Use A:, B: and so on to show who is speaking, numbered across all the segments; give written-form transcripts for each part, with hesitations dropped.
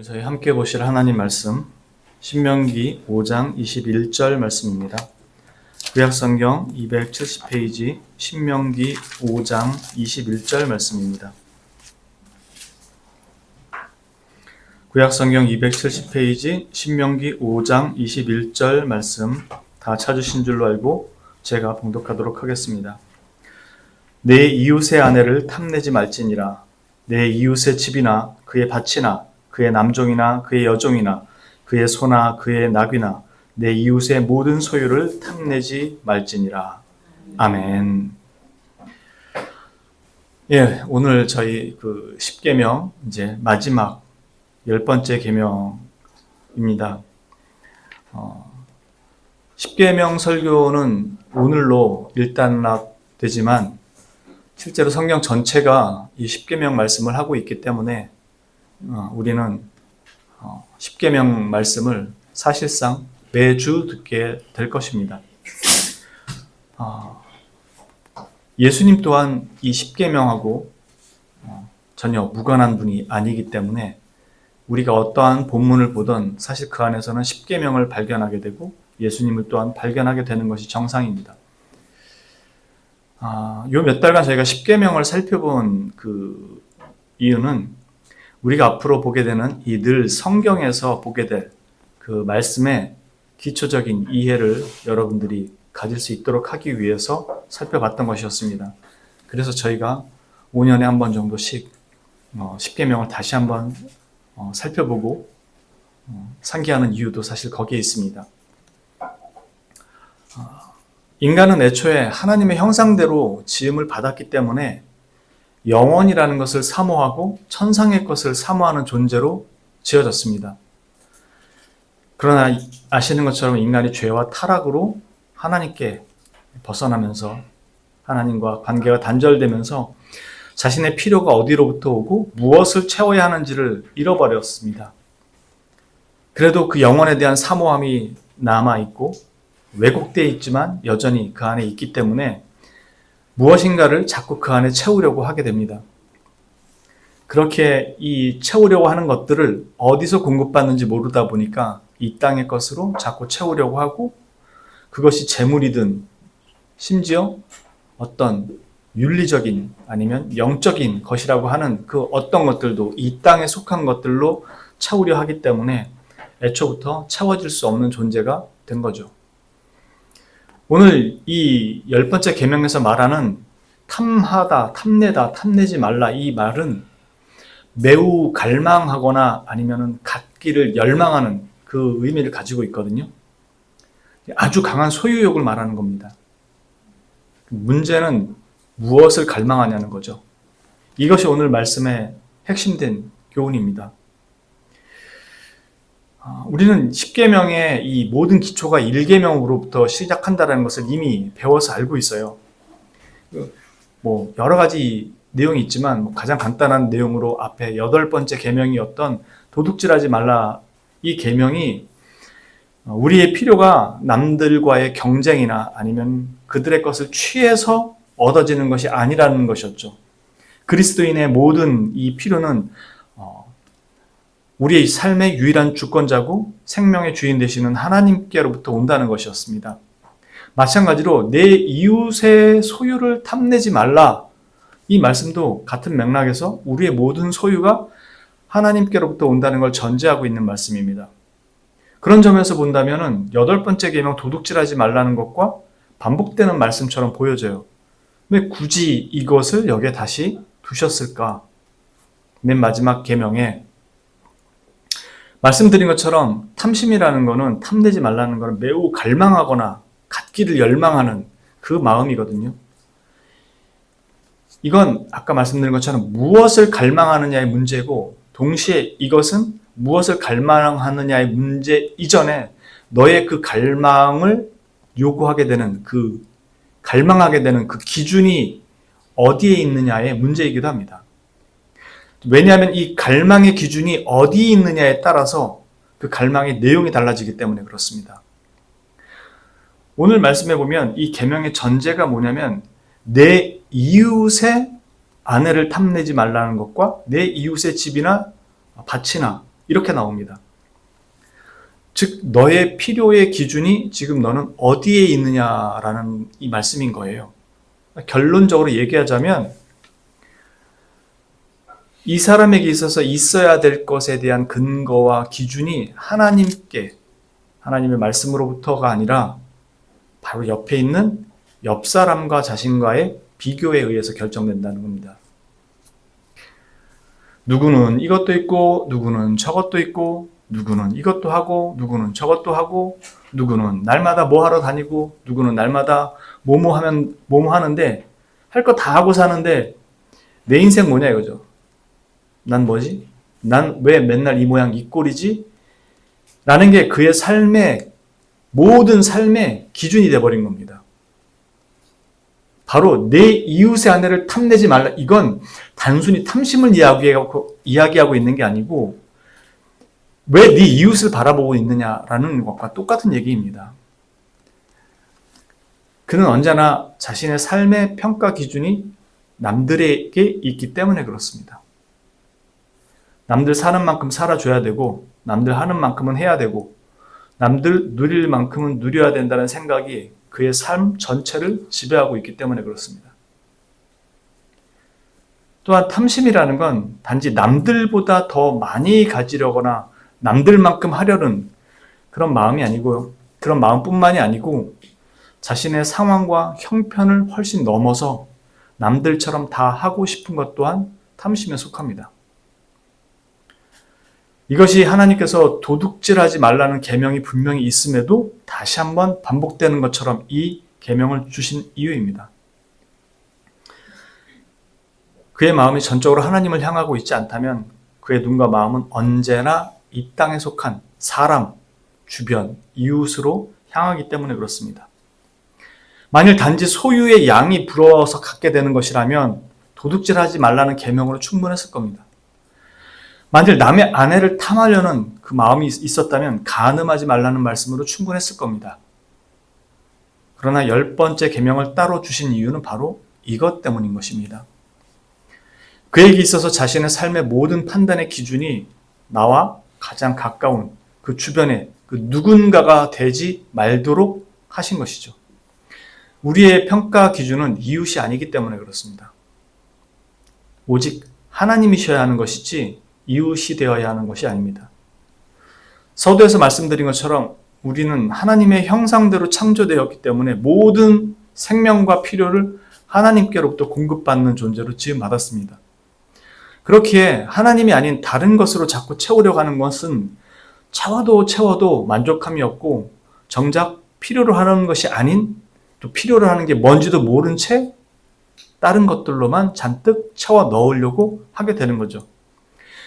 A: 오늘 저희 함께 보실 하나님 말씀 신명기 5장 21절 말씀입니다. 구약성경 270페이지 신명기 5장 21절 말씀입니다. 구약성경 270페이지 신명기 5장 21절 말씀 다 찾으신 줄로 알고 제가 봉독하도록 하겠습니다. 내 이웃의 아내를 탐내지 말지니라. 내 이웃의 집이나 그의 밭이나 그의 남종이나 그의 여종이나 그의 소나 그의 나귀나 내 이웃의 모든 소유를 탐내지 말지니라. 아멘. 예, 오늘 저희 그 10계명 이제 마지막 10번째 계명입니다. 10계명 설교는 오늘로 일단락되지만 실제로 성경 전체가 이 10계명 말씀을 하고 있기 때문에 우리는 10계명 말씀을 사실상 매주 듣게 될 것입니다. 예수님 또한 이 10계명하고 전혀 무관한 분이 아니기 때문에 우리가 어떠한 본문을 보던 사실 그 안에서는 10계명을 발견하게 되고 예수님을 또한 발견하게 되는 것이 정상입니다. 요 몇 달간 저희가 10계명을 살펴본 그 이유는 우리가 앞으로 보게 되는 이 늘 성경에서 보게 될 그 말씀의 기초적인 이해를 여러분들이 가질 수 있도록 하기 위해서 살펴봤던 것이었습니다. 그래서 저희가 5년에 한 번 정도씩 10계명을 다시 한번 살펴보고 상기하는 이유도 사실 거기에 있습니다. 인간은 애초에 하나님의 형상대로 지음을 받았기 때문에 영원이라는 것을 사모하고 천상의 것을 사모하는 존재로 지어졌습니다. 그러나 아시는 것처럼 인간이 죄와 타락으로 하나님께 벗어나면서 하나님과 관계가 단절되면서 자신의 필요가 어디로부터 오고 무엇을 채워야 하는지를 잃어버렸습니다. 그래도 그 영혼에 대한 사모함이 남아있고 왜곡되어 있지만 여전히 그 안에 있기 때문에 무엇인가를 자꾸 그 안에 채우려고 하게 됩니다. 그렇게 이 채우려고 하는 것들을 어디서 공급받는지 모르다 보니까 이 땅의 것으로 자꾸 채우려고 하고 그것이 재물이든 심지어 어떤 윤리적인 아니면 영적인 것이라고 하는 그 어떤 것들도 이 땅에 속한 것들로 채우려 하기 때문에 애초부터 채워질 수 없는 존재가 된 거죠. 오늘 이 10번째 계명에서 말하는 탐하다, 탐내다, 탐내지 말라 이 말은 매우 갈망하거나 아니면 갖기를 열망하는 그 의미를 가지고 있거든요. 아주 강한 소유욕을 말하는 겁니다. 문제는 무엇을 갈망하냐는 거죠. 이것이 오늘 말씀의 핵심된 교훈입니다. 우리는 10계명의 이 모든 기초가 1계명으로부터 시작한다는 것을 이미 배워서 알고 있어요. 여러 가지 내용이 있지만 가장 간단한 내용으로 앞에 8번째 계명이었던 도둑질하지 말라 이 계명이 우리의 필요가 남들과의 경쟁이나 아니면 그들의 것을 취해서 얻어지는 것이 아니라는 것이었죠. 그리스도인의 모든 이 필요는 우리의 삶의 유일한 주권자고 생명의 주인 되시는 하나님께로부터 온다는 것이었습니다. 마찬가지로 내 이웃의 소유를 탐내지 말라 이 말씀도 같은 맥락에서 우리의 모든 소유가 하나님께로부터 온다는 걸 전제하고 있는 말씀입니다. 그런 점에서 본다면 8번째 계명 도둑질하지 말라는 것과 반복되는 말씀처럼 보여져요. 왜 굳이 이것을 여기에 다시 두셨을까? 맨 마지막 계명에 말씀드린 것처럼 탐심이라는 것은 탐내지 말라는 것은 매우 갈망하거나 갖기를 열망하는 그 마음이거든요. 이건 아까 말씀드린 것처럼 무엇을 갈망하느냐의 문제고 동시에 이것은 무엇을 갈망하느냐의 문제 이전에 너의 그 갈망을 요구하게 되는 갈망하게 되는 그 기준이 어디에 있느냐의 문제이기도 합니다. 왜냐하면 이 갈망의 기준이 어디에 있느냐에 따라서 그 갈망의 내용이 달라지기 때문에 그렇습니다. 오늘 말씀해 보면 이 계명의 전제가 뭐냐면 내 이웃의 아내를 탐내지 말라는 것과 내 이웃의 집이나 밭이나 이렇게 나옵니다. 즉 너의 필요의 기준이 지금 너는 어디에 있느냐라는 이 말씀인 거예요. 결론적으로 얘기하자면 이 사람에게 있어서 있어야 될 것에 대한 근거와 기준이 하나님께, 하나님의 말씀으로부터가 아니라 바로 옆에 있는 옆 사람과 자신과의 비교에 의해서 결정된다는 겁니다. 누구는 이것도 있고, 누구는 저것도 있고, 누구는 이것도 하고, 누구는 저것도 하고, 누구는 날마다 뭐 하러 다니고, 누구는 날마다 뭐뭐 하면 뭐뭐 하는데, 할 거 다 하고 사는데 내 인생 뭐냐 이거죠. 난 뭐지? 난 왜 맨날 이 모양 이 꼴이지? 라는 게 그의 삶의, 모든 삶의 기준이 돼버린 겁니다. 바로 내 이웃의 아내를 탐내지 말라. 이건 단순히 탐심을 이야기하고 있는 게 아니고 왜 네 이웃을 바라보고 있느냐라는 것과 똑같은 얘기입니다. 그는 언제나 자신의 삶의 평가 기준이 남들에게 있기 때문에 그렇습니다. 남들 사는 만큼 살아줘야 되고 남들 하는 만큼은 해야 되고 남들 누릴 만큼은 누려야 된다는 생각이 그의 삶 전체를 지배하고 있기 때문에 그렇습니다. 또한 탐심이라는 건 단지 남들보다 더 많이 가지려거나 남들만큼 하려는 그런 마음이 아니고요. 그런 마음뿐만이 아니고 자신의 상황과 형편을 훨씬 넘어서 남들처럼 다 하고 싶은 것 또한 탐심에 속합니다. 이것이 하나님께서 도둑질하지 말라는 계명이 분명히 있음에도 다시 한번 반복되는 것처럼 이 계명을 주신 이유입니다. 그의 마음이 전적으로 하나님을 향하고 있지 않다면 그의 눈과 마음은 언제나 이 땅에 속한 사람, 주변, 이웃으로 향하기 때문에 그렇습니다. 만일 단지 소유의 양이 부러워서 갖게 되는 것이라면 도둑질하지 말라는 계명으로 충분했을 겁니다. 만일 남의 아내를 탐하려는 그 마음이 있었다면 간음하지 말라는 말씀으로 충분했을 겁니다. 그러나 10번째 계명을 따로 주신 이유는 바로 이것 때문인 것입니다. 그에게 있어서 자신의 삶의 모든 판단의 기준이 나와 가장 가까운 그 주변에 그 누군가가 되지 말도록 하신 것이죠. 우리의 평가 기준은 이웃이 아니기 때문에 그렇습니다. 오직 하나님이셔야 하는 것이지 이웃이 되어야 하는 것이 아닙니다. 서두에서 말씀드린 것처럼 우리는 하나님의 형상대로 창조되었기 때문에 모든 생명과 필요를 하나님께로부터 공급받는 존재로 지음받았습니다. 그렇기에 하나님이 아닌 다른 것으로 자꾸 채우려고 하는 것은 채워도 만족함이 없고 정작 필요로 하는 것이 아닌 또 필요로 하는 게 뭔지도 모른 채 다른 것들로만 잔뜩 채워 넣으려고 하게 되는 거죠.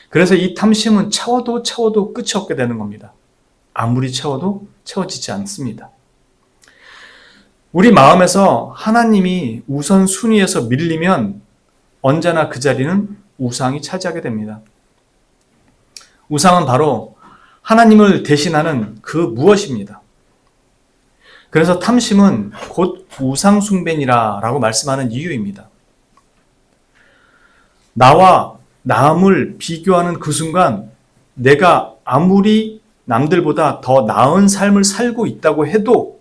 A: 그래서 이 탐심은 채워도 끝이 없게 되는 겁니다. 아무리 채워도 채워지지 않습니다. 우리 마음에서 하나님이 우선순위에서 밀리면 언제나 그 자리는 우상이 차지하게 됩니다. 우상은 바로 하나님을 대신하는 그 무엇입니다. 그래서 탐심은 곧 우상숭배니라라고 말씀하는 이유입니다. 나와 남을 비교하는 그 순간 내가 아무리 남들보다 더 나은 삶을 살고 있다고 해도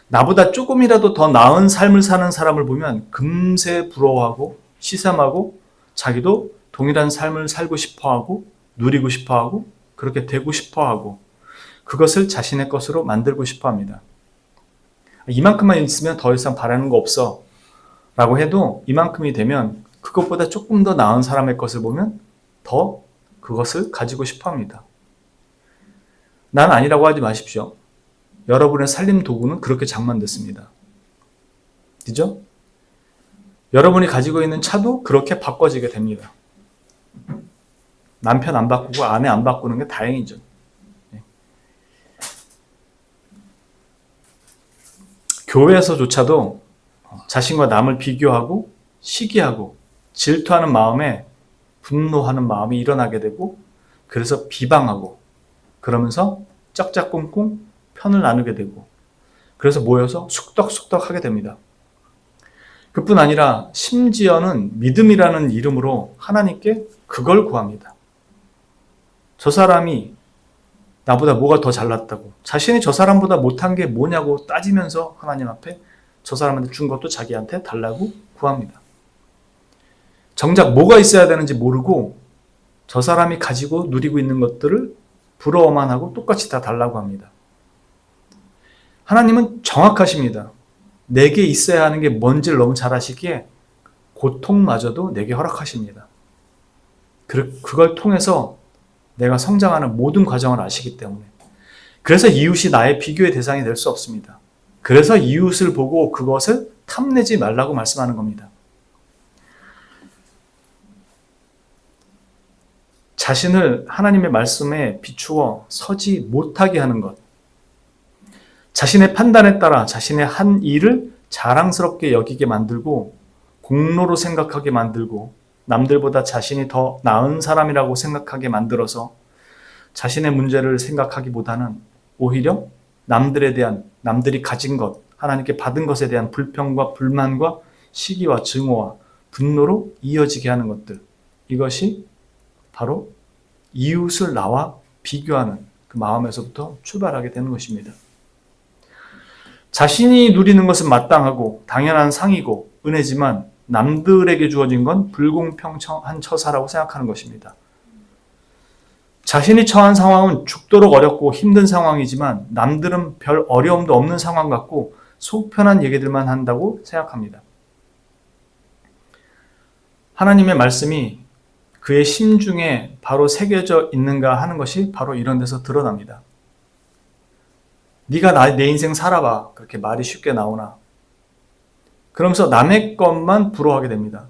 A: 나보다 조금이라도 더 나은 삶을 사는 사람을 보면 금세 부러워하고 시샘하고 자기도 동일한 삶을 살고 싶어하고 누리고 싶어하고 그렇게 되고 싶어하고 그것을 자신의 것으로 만들고 싶어합니다. 이만큼만 있으면 더 이상 바라는 거 없어 라고 해도 이만큼이 되면 그것보다 조금 더 나은 사람의 것을 보면 더 그것을 가지고 싶어합니다. 난 아니라고 하지 마십시오. 여러분의 살림 도구는 그렇게 장만됐습니다. 그죠? 여러분이 가지고 있는 차도 그렇게 바꿔지게 됩니다. 남편 안 바꾸고 아내 안 바꾸는 게 다행이죠. 교회에서조차도 자신과 남을 비교하고 시기하고 질투하는 마음에 분노하는 마음이 일어나게 되고 그래서 비방하고 그러면서 짝짝꿍꿍 편을 나누게 되고 그래서 모여서 숙덕숙덕 하게 됩니다. 그뿐 아니라 심지어는 믿음이라는 이름으로 하나님께 그걸 구합니다. 저 사람이 나보다 뭐가 더 잘났다고, 자신이 저 사람보다 못한 게 뭐냐고 따지면서 하나님 앞에 저 사람한테 준 것도 자기한테 달라고 구합니다. 정작 뭐가 있어야 되는지 모르고 저 사람이 가지고 누리고 있는 것들을 부러워만 하고 똑같이 다 달라고 합니다. 하나님은 정확하십니다. 내게 있어야 하는 게 뭔지를 너무 잘 아시기에 고통마저도 내게 허락하십니다. 그걸 통해서 내가 성장하는 모든 과정을 아시기 때문에. 그래서 이웃이 나의 비교의 대상이 될 수 없습니다. 그래서 이웃을 보고 그것을 탐내지 말라고 말씀하는 겁니다. 자신을 하나님의 말씀에 비추어 서지 못하게 하는 것, 자신의 판단에 따라 자신의 한 일을 자랑스럽게 여기게 만들고 공로로 생각하게 만들고 남들보다 자신이 더 나은 사람이라고 생각하게 만들어서 자신의 문제를 생각하기보다는 오히려 남들이 가진 것, 하나님께 받은 것에 대한 불평과 불만과 시기와 증오와 분노로 이어지게 하는 것들, 이것이 바로 이웃을 나와 비교하는 그 마음에서부터 출발하게 되는 것입니다. 자신이 누리는 것은 마땅하고 당연한 상이고 은혜지만 남들에게 주어진 건 불공평한 처사라고 생각하는 것입니다. 자신이 처한 상황은 죽도록 어렵고 힘든 상황이지만 남들은 별 어려움도 없는 상황 같고 속 편한 얘기들만 한다고 생각합니다. 하나님의 말씀이 그의 심중에 바로 새겨져 있는가 하는 것이 바로 이런 데서 드러납니다. 네가 내 인생 살아봐. 그렇게 말이 쉽게 나오나. 그러면서 남의 것만 부러워하게 됩니다.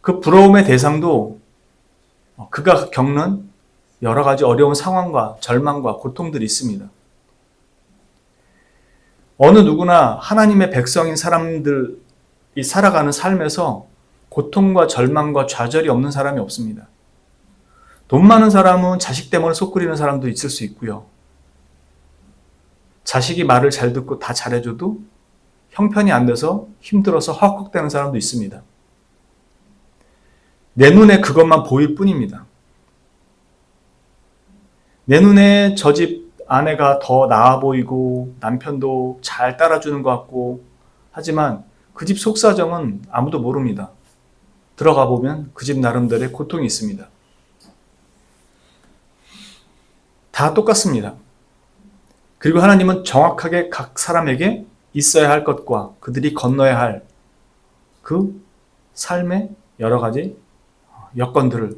A: 그 부러움의 대상도 그가 겪는 여러 가지 어려운 상황과 절망과 고통들이 있습니다. 어느 누구나 하나님의 백성인 사람들이 살아가는 삶에서 고통과 절망과 좌절이 없는 사람이 없습니다. 돈 많은 사람은 자식 때문에 속 끓이는 사람도 있을 수 있고요. 자식이 말을 잘 듣고 다 잘해줘도 형편이 안 돼서 힘들어서 헉헉대는 사람도 있습니다. 내 눈에 그것만 보일 뿐입니다. 내 눈에 저 집 아내가 더 나아 보이고 남편도 잘 따라주는 것 같고 하지만 그 집 속사정은 아무도 모릅니다. 들어가 보면 그 집 나름대로의 고통이 있습니다. 다 똑같습니다. 그리고 하나님은 정확하게 각 사람에게 있어야 할 것과 그들이 건너야 할 그 삶의 여러 가지 여건들을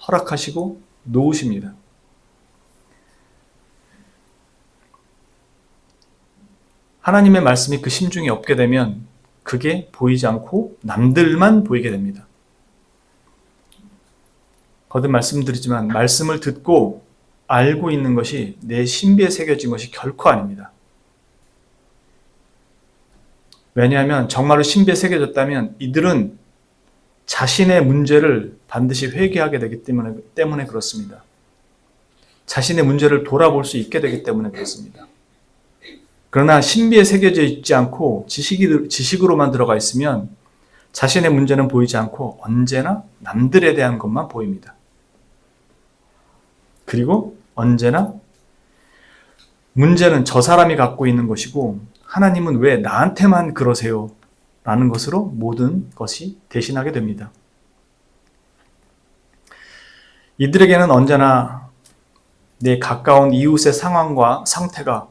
A: 허락하시고 놓으십니다. 하나님의 말씀이 그 심중에 없게 되면 그게 보이지 않고 남들만 보이게 됩니다. 거듭 말씀드리지만 말씀을 듣고 알고 있는 것이 내 신비에 새겨진 것이 결코 아닙니다. 왜냐하면 정말로 신비에 새겨졌다면 이들은 자신의 문제를 반드시 회개하게 되기 때문에 그렇습니다. 자신의 문제를 돌아볼 수 있게 되기 때문에 그렇습니다. 그러나 신비에 새겨져 있지 않고 지식으로만 들어가 있으면 자신의 문제는 보이지 않고 언제나 남들에 대한 것만 보입니다. 그리고 언제나 문제는 저 사람이 갖고 있는 것이고 하나님은 왜 나한테만 그러세요? 라는 것으로 모든 것이 대신하게 됩니다. 이들에게는 언제나 내 가까운 이웃의 상황과 상태가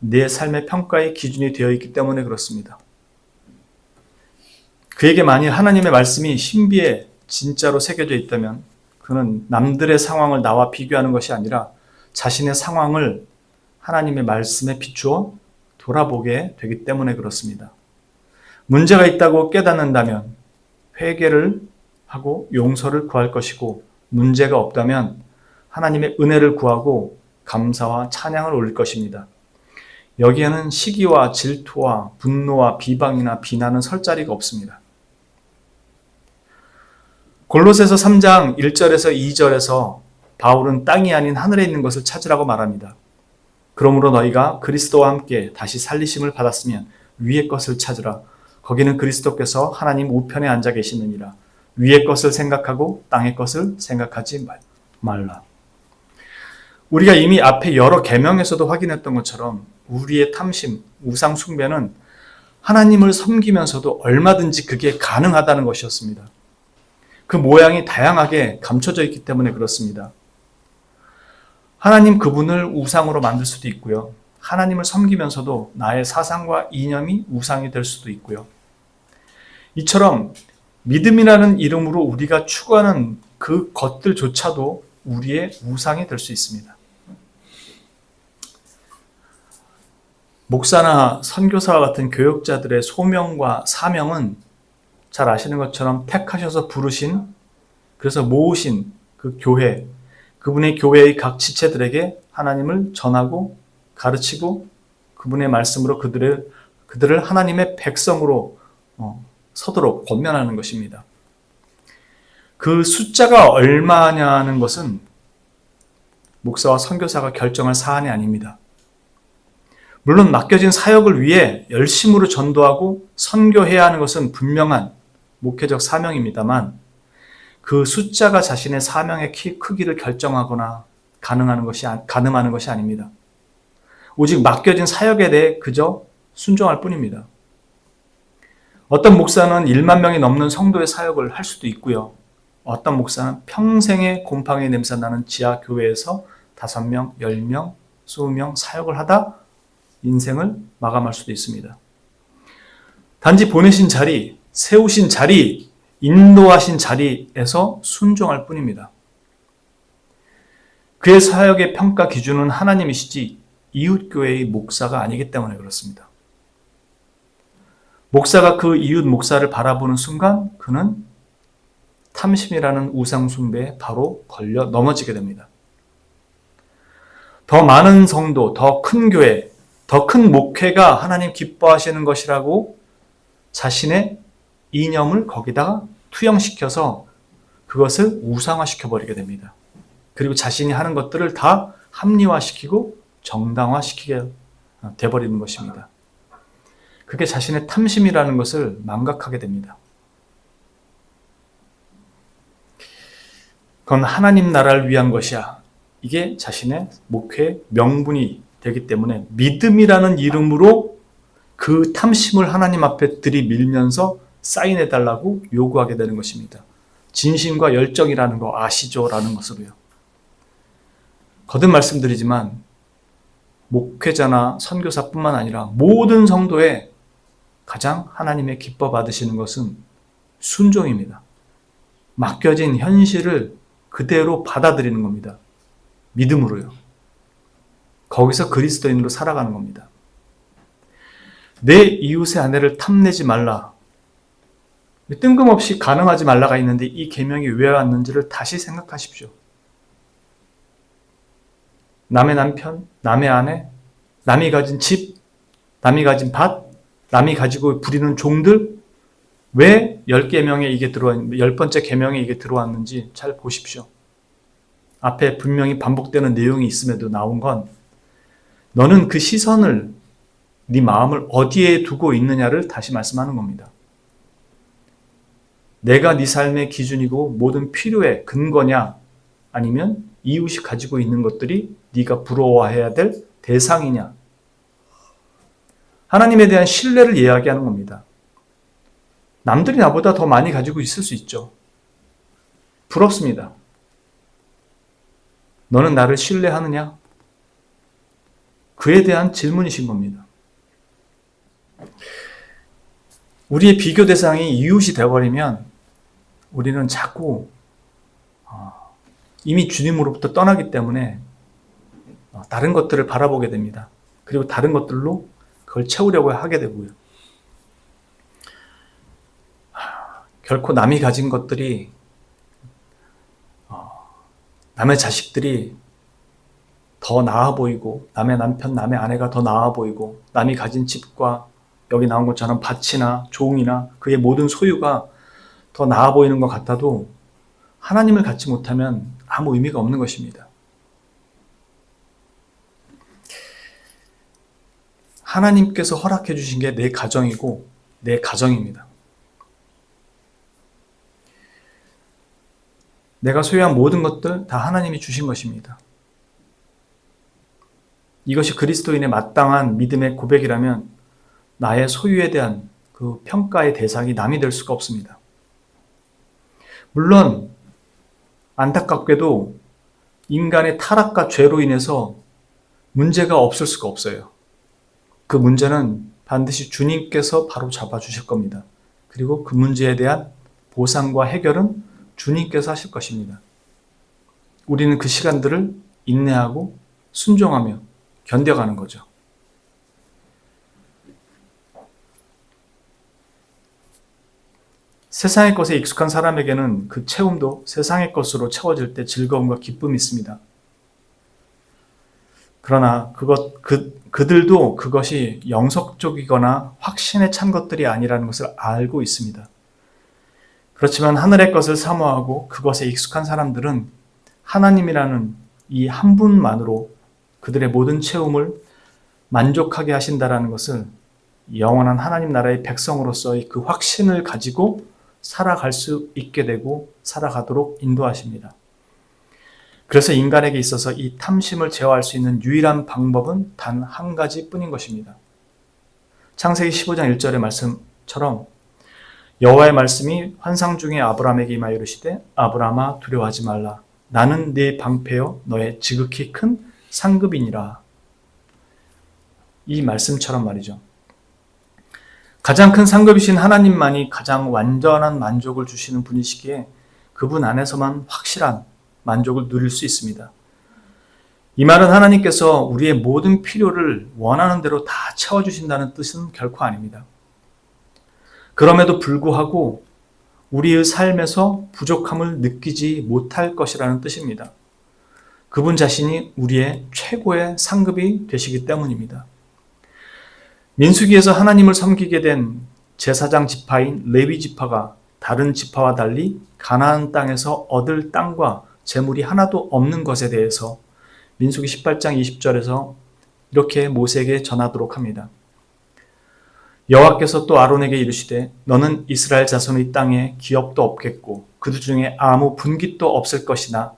A: 내 삶의 평가의 기준이 되어 있기 때문에 그렇습니다. 그에게 만일 하나님의 말씀이 신비에 진짜로 새겨져 있다면 그는 남들의 상황을 나와 비교하는 것이 아니라 자신의 상황을 하나님의 말씀에 비추어 돌아보게 되기 때문에 그렇습니다. 문제가 있다고 깨닫는다면 회개를 하고 용서를 구할 것이고 문제가 없다면 하나님의 은혜를 구하고 감사와 찬양을 올릴 것입니다. 여기에는 시기와 질투와 분노와 비방이나 비난은 설 자리가 없습니다. 골로새서 3장 1절에서 2절에서 바울은 땅이 아닌 하늘에 있는 것을 찾으라고 말합니다. 그러므로 너희가 그리스도와 함께 다시 살리심을 받았으면 위의 것을 찾으라. 거기는 그리스도께서 하나님 우편에 앉아 계시느니라. 위의 것을 생각하고 땅의 것을 생각하지 말. 말라. 우리가 이미 앞에 여러 계명에서도 확인했던 것처럼 우리의 탐심, 우상 숭배는 하나님을 섬기면서도 얼마든지 그게 가능하다는 것이었습니다. 그 모양이 다양하게 감춰져 있기 때문에 그렇습니다. 하나님 그분을 우상으로 만들 수도 있고요. 하나님을 섬기면서도 나의 사상과 이념이 우상이 될 수도 있고요. 이처럼 믿음이라는 이름으로 우리가 추구하는 그 것들조차도 우리의 우상이 될 수 있습니다. 목사나 선교사와 같은 교역자들의 소명과 사명은 잘 아시는 것처럼 택하셔서 부르신, 그래서 모으신 그 교회, 그분의 교회의 각 지체들에게 하나님을 전하고 가르치고 그분의 말씀으로 그들을 하나님의 백성으로 서도록 권면하는 것입니다. 그 숫자가 얼마냐는 것은 목사와 선교사가 결정할 사안이 아닙니다. 물론 맡겨진 사역을 위해 열심으로 전도하고 선교해야 하는 것은 분명한 목회적 사명입니다만 그 숫자가 자신의 사명의 크기를 결정하거나 가늠하는 것이 아닙니다. 오직 맡겨진 사역에 대해 그저 순종할 뿐입니다. 어떤 목사는 1만 명이 넘는 성도의 사역을 할 수도 있고요. 어떤 목사는 평생의 곰팡이 냄새 나는 지하 교회에서 5명, 10명, 20명 사역을 하다 인생을 마감할 수도 있습니다. 단지 보내신 자리, 세우신 자리, 인도하신 자리에서 순종할 뿐입니다. 그의 사역의 평가 기준은 하나님이시지 이웃교회의 목사가 아니기 때문에 그렇습니다. 목사가 그 이웃 목사를 바라보는 순간 그는 탐심이라는 우상숭배에 바로 걸려 넘어지게 됩니다. 더 많은 성도, 더 큰 교회, 더 큰 목회가 하나님 기뻐하시는 것이라고 자신의 이념을 거기다가 투영시켜서 그것을 우상화시켜버리게 됩니다. 그리고 자신이 하는 것들을 다 합리화시키고 정당화시키게 돼버리는 것입니다. 그게 자신의 탐심이라는 것을 망각하게 됩니다. 그건 하나님 나라를 위한 것이야. 이게 자신의 목회의 명분이 되기 때문에 믿음이라는 이름으로 그 탐심을 하나님 앞에 들이밀면서 사인해달라고 요구하게 되는 것입니다. 진심과 열정이라는 거 아시죠? 라는 것으로요. 거듭 말씀드리지만 목회자나 선교사뿐만 아니라 모든 성도의 가장 하나님의 기뻐 받으시는 것은 순종입니다. 맡겨진 현실을 그대로 받아들이는 겁니다. 믿음으로요. 거기서 그리스도인으로 살아가는 겁니다. 내 이웃의 아내를 탐내지 말라. 뜬금없이 간음하지 말라가 있는데 이 계명이 왜 왔는지를 다시 생각하십시오. 남의 남편, 남의 아내, 남이 가진 집, 남이 가진 밭, 남이 가지고 부리는 종들, 왜 10번째 계명에 이게 들어왔는지 잘 보십시오. 앞에 분명히 반복되는 내용이 있음에도 나온 건 너는 그 시선을, 네 마음을 어디에 두고 있느냐를 다시 말씀하는 겁니다. 내가 네 삶의 기준이고 모든 필요의 근거냐, 아니면 이웃이 가지고 있는 것들이 네가 부러워해야 될 대상이냐. 하나님에 대한 신뢰를 이야기하는 겁니다. 남들이 나보다 더 많이 가지고 있을 수 있죠. 부럽습니다. 너는 나를 신뢰하느냐? 그에 대한 질문이신 겁니다. 우리의 비교 대상이 이웃이 되어버리면 우리는 자꾸 이미 주님으로부터 떠나기 때문에 다른 것들을 바라보게 됩니다. 그리고 다른 것들로 그걸 채우려고 하게 되고요. 결코 남이 가진 것들이, 남의 자식들이 더 나아 보이고, 남의 남편, 남의 아내가 더 나아 보이고, 남이 가진 집과 여기 나온 것처럼 밭이나 종이나 그의 모든 소유가 더 나아 보이는 것 같아도 하나님을 갖지 못하면 아무 의미가 없는 것입니다. 하나님께서 허락해 주신 게 내 가정이고 내 가정입니다. 내가 소유한 모든 것들 다 하나님이 주신 것입니다. 이것이 그리스도인의 마땅한 믿음의 고백이라면 나의 소유에 대한 그 평가의 대상이 남이 될 수가 없습니다. 물론 안타깝게도 인간의 타락과 죄로 인해서 문제가 없을 수가 없어요. 그 문제는 반드시 주님께서 바로 잡아주실 겁니다. 그리고 그 문제에 대한 보상과 해결은 주님께서 하실 것입니다. 우리는 그 시간들을 인내하고 순종하며 견뎌가는 거죠. 세상의 것에 익숙한 사람에게는 그 채움도 세상의 것으로 채워질 때 즐거움과 기쁨이 있습니다. 그러나 그들도 그것이 영속적이거나 확신에 찬 것들이 아니라는 것을 알고 있습니다. 그렇지만 하늘의 것을 사모하고 그것에 익숙한 사람들은 하나님이라는 이 한 분만으로 그들의 모든 채움을 만족하게 하신다라는 것을 영원한 하나님 나라의 백성으로서의 그 확신을 가지고 살아갈 수 있게 되고 살아가도록 인도하십니다. 그래서 인간에게 있어서 이 탐심을 제어할 수 있는 유일한 방법은 단 한 가지 뿐인 것입니다. 창세기 15장 1절의 말씀처럼 여호와의 말씀이 환상 중에 아브라함에게 임하여 이르시되 아브라함아 두려워하지 말라. 나는 네 방패여 너의 지극히 큰 상급이니라. 이 말씀처럼 말이죠. 가장 큰 상급이신 하나님만이 가장 완전한 만족을 주시는 분이시기에 그분 안에서만 확실한 만족을 누릴 수 있습니다. 이 말은 하나님께서 우리의 모든 필요를 원하는 대로 다 채워주신다는 뜻은 결코 아닙니다. 그럼에도 불구하고 우리의 삶에서 부족함을 느끼지 못할 것이라는 뜻입니다. 그분 자신이 우리의 최고의 상급이 되시기 때문입니다. 민수기에서 하나님을 섬기게 된 제사장 지파인 레위 지파가 다른 지파와 달리 가나안 땅에서 얻을 땅과 재물이 하나도 없는 것에 대해서 민수기 18장 20절에서 이렇게 모세에게 전하도록 합니다. 여호와께서 또 아론에게 이르시되 너는 이스라엘 자손의 땅에 기업도 없겠고 그들 중에 아무 분깃도 없을 것이나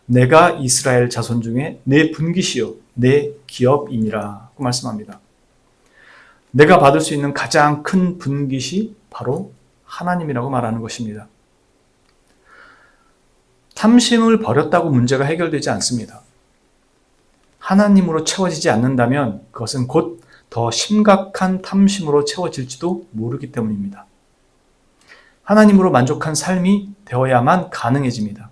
A: 내가 이스라엘 자손 중에 내 분깃이요 내 기업이니라 고 말씀합니다. 내가 받을 수 있는 가장 큰 분깃이 바로 하나님이라고 말하는 것입니다. 탐심을 버렸다고 문제가 해결되지 않습니다. 하나님으로 채워지지 않는다면 그것은 곧 더 심각한 탐심으로 채워질지도 모르기 때문입니다. 하나님으로 만족한 삶이 되어야만 가능해집니다.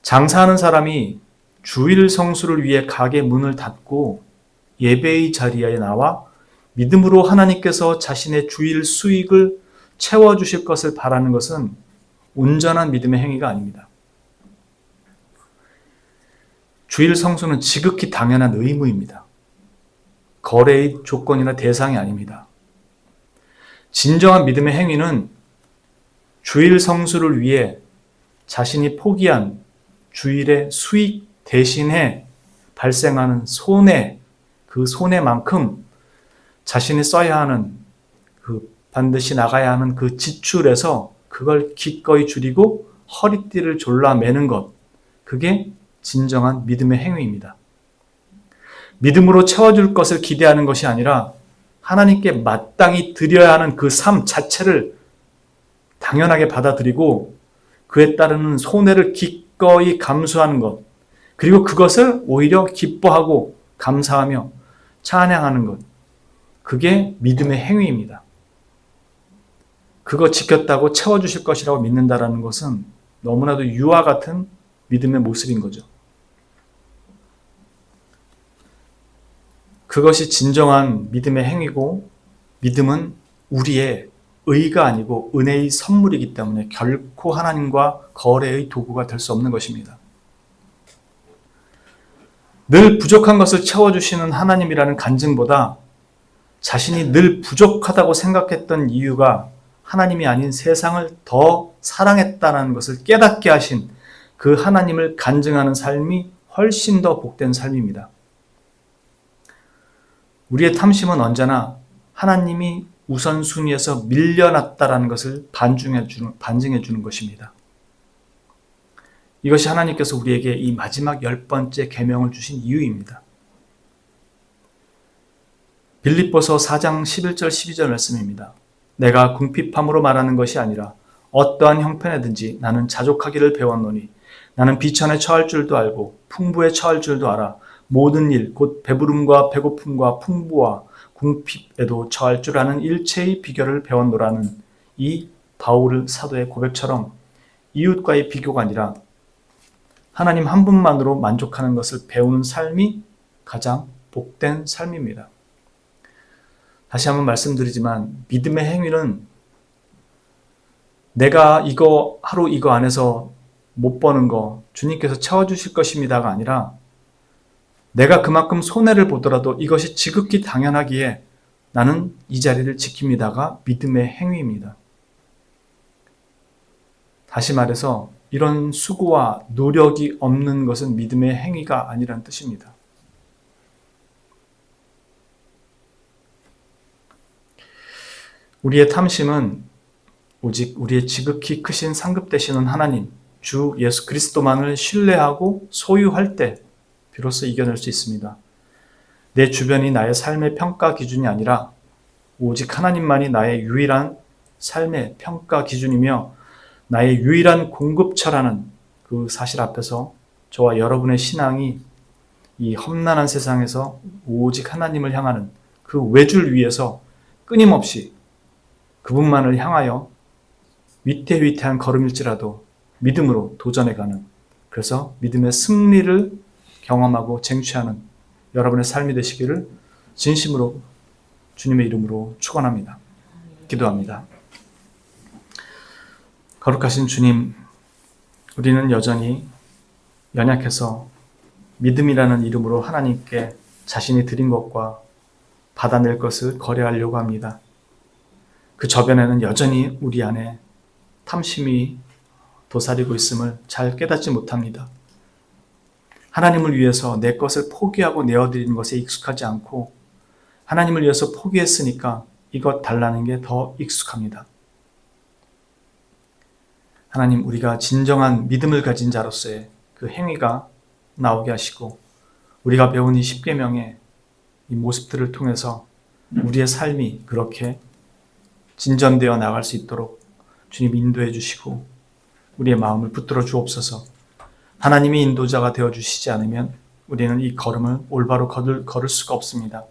A: 장사하는 사람이 주일 성수를 위해 가게 문을 닫고 예배의 자리에 나와 믿음으로 하나님께서 자신의 주일 수익을 채워주실 것을 바라는 것은 온전한 믿음의 행위가 아닙니다. 주일 성수는 지극히 당연한 의무입니다. 거래의 조건이나 대상이 아닙니다. 진정한 믿음의 행위는 주일 성수를 위해 자신이 포기한 주일의 수익 대신에 발생하는 손해, 그 손해만큼 자신이 써야 하는 반드시 나가야 하는 그 지출에서 그걸 기꺼이 줄이고 허리띠를 졸라매는 것, 그게 진정한 믿음의 행위입니다. 믿음으로 채워줄 것을 기대하는 것이 아니라 하나님께 마땅히 드려야 하는 그 삶 자체를 당연하게 받아들이고 그에 따르는 손해를 기꺼이 감수하는 것, 그리고 그것을 오히려 기뻐하고 감사하며 찬양하는 것, 그게 믿음의 행위입니다. 그거 지켰다고 채워주실 것이라고 믿는다라는 것은 너무나도 유아 같은 믿음의 모습인 거죠. 그것이 진정한 믿음의 행위고 믿음은 우리의 의가 아니고 은혜의 선물이기 때문에 결코 하나님과 거래의 도구가 될 수 없는 것입니다. 늘 부족한 것을 채워주시는 하나님이라는 간증보다 자신이 늘 부족하다고 생각했던 이유가 하나님이 아닌 세상을 더 사랑했다는 것을 깨닫게 하신 그 하나님을 간증하는 삶이 훨씬 더 복된 삶입니다. 우리의 탐심은 언제나 하나님이 우선순위에서 밀려났다는 것을 반증해 주는 것입니다. 이것이 하나님께서 우리에게 이 마지막 10번째 계명을 주신 이유입니다. 빌립보서 4장 11절 12절 말씀입니다. 내가 궁핍함으로 말하는 것이 아니라 어떠한 형편에든지 나는 자족하기를 배웠노니 나는 비천에 처할 줄도 알고 풍부에 처할 줄도 알아 모든 일 곧 배부름과 배고픔과 풍부와 궁핍에도 처할 줄 아는 일체의 비결을 배웠노라는 이 바울 사도의 고백처럼 이웃과의 비교가 아니라 하나님 한 분만으로 만족하는 것을 배우는 삶이 가장 복된 삶입니다. 다시 한번 말씀드리지만 믿음의 행위는 내가 하루 이거 안에서 못 버는 거 주님께서 채워주실 것입니다가 아니라 내가 그만큼 손해를 보더라도 이것이 지극히 당연하기에 나는 이 자리를 지킵니다가 믿음의 행위입니다. 다시 말해서 이런 수고와 노력이 없는 것은 믿음의 행위가 아니라는 뜻입니다. 우리의 탐심은 오직 우리의 지극히 크신 상급 되시는 하나님, 주 예수 그리스도만을 신뢰하고 소유할 때 비로소 이겨낼 수 있습니다. 내 주변이 나의 삶의 평가 기준이 아니라 오직 하나님만이 나의 유일한 삶의 평가 기준이며 나의 유일한 공급처라는 그 사실 앞에서 저와 여러분의 신앙이 이 험난한 세상에서 오직 하나님을 향하는 그 외줄 위에서 끊임없이 그분만을 향하여 위태위태한 걸음일지라도 믿음으로 도전해가는, 그래서 믿음의 승리를 경험하고 쟁취하는 여러분의 삶이 되시기를 진심으로 주님의 이름으로 축원합니다. 기도합니다. 거룩하신 주님, 우리는 여전히 연약해서 믿음이라는 이름으로 하나님께 자신이 드린 것과 받아낼 것을 거래하려고 합니다. 그 저변에는 여전히 우리 안에 탐심이 도사리고 있음을 잘 깨닫지 못합니다. 하나님을 위해서 내 것을 포기하고 내어드리는 것에 익숙하지 않고 하나님을 위해서 포기했으니까 이것 달라는 게 더 익숙합니다. 하나님, 우리가 진정한 믿음을 가진 자로서의 그 행위가 나오게 하시고 우리가 배운 이 10계명의 이 모습들을 통해서 우리의 삶이 그렇게 진전되어 나갈 수 있도록 주님 인도해 주시고 우리의 마음을 붙들어 주옵소서. 하나님이 인도자가 되어 주시지 않으면 우리는 이 걸음을 올바로 걸을 수가 없습니다.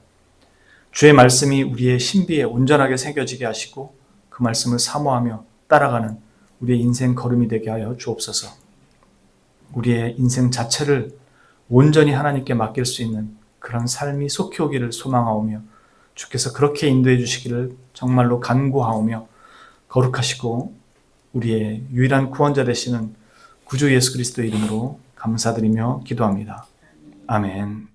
A: 주의 말씀이 우리의 신비에 온전하게 새겨지게 하시고 그 말씀을 사모하며 따라가는 우리의 인생 걸음이 되게 하여 주옵소서. 우리의 인생 자체를 온전히 하나님께 맡길 수 있는 그런 삶이 속히 오기를 소망하오며 주께서 그렇게 인도해 주시기를 정말로 간구하오며 거룩하시고 우리의 유일한 구원자 되시는 구주 예수 그리스도의 이름으로 감사드리며 기도합니다. 아멘.